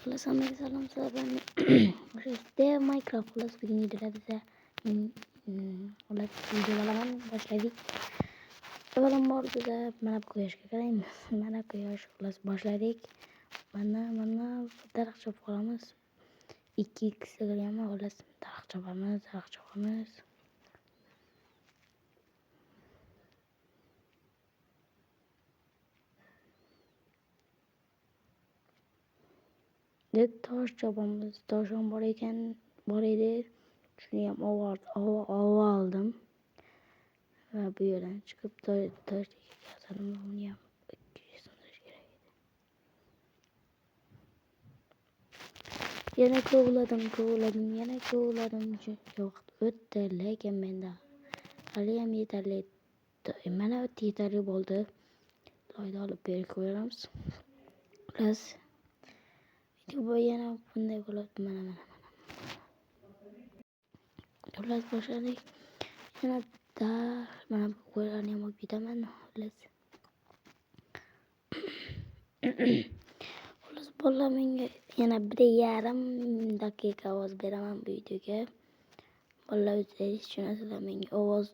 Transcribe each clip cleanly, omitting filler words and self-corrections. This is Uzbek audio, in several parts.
Xullas hammaga salom sizlarni. O'sha Steve Minecraft xullas bugun videoda biza xullas videolarni boshladik. Avvalambor biza mana bu quyoshga qaraymiz. Mana quyosh xullas boshladik. Mana daraxt chopib qolamiz. 2x qilganman xullas daraxt chopamiz. Tosh chopamiz. Tosh ham bor edi. Shuni ham oldim. Va bu yerdan chiqib tosh yasadim. Uni ham 200 so'mlash kerak edi. Yana kovladim. Vaqt o'tdi, lekin menda hali ham yetarli. Mana yetarli bo'ldi. Loyda olib berib qo'yamiz. Plus video yana bunday bo'ladi. Mana. Xullas boshladik. Yana mana bu qo'ylarni ham olib ketaman. Xullas bolalar menga yana 1,5 daqiqa ovoz beraman bu videoga. Bolalar o'zingiz tushunasizlar, menga ovoz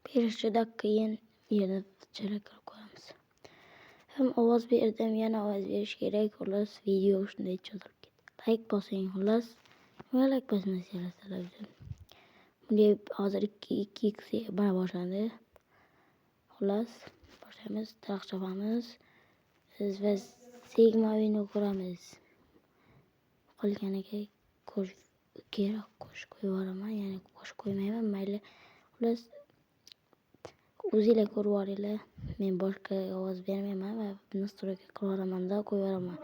berishdan keyin yana chiroq qilib qo'yamiz. Ham ovoz berdim, yana ovoz berish kerak. Xullas video shunday cho'zilib ketdi. Like bosing xullas. Nima like bosmasizlar? Bunga hozir 2x mana boshlandi. Xullas boshlaymiz, daraxt chopamiz. Siz va Sigma o'yini ko'ramiz. Qolganiga kerak qo'shib qo'yaman, ya'ni qo'shib qo'ymayman, mayli. Xullas o'zingizlar ko'rib olinglar. Men boshqa ovoz bermayman va nastroyga qilaman-da, qo'yaman.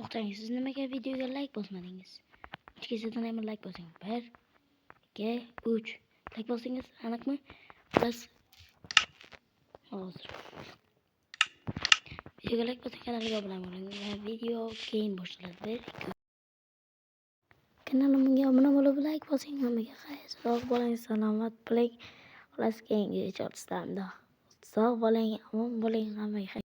To'xtang, siz nimaga videoga like bosmadingiz? Hech kimsadan ham like bosing. 1 2 3 like bosingiz, aniqmi? Plus hozir videoga like bosing, kanalga obuna bo'ling. Video keyin boshlanadi. Kanalimga obuna bo'lib like bosing. Hammaga xayr, sog' bo'ling, salomat bo'ling. Xullas keyingi cho'rtda sog' bo'ling, omon bo'ling, hammaga xayr.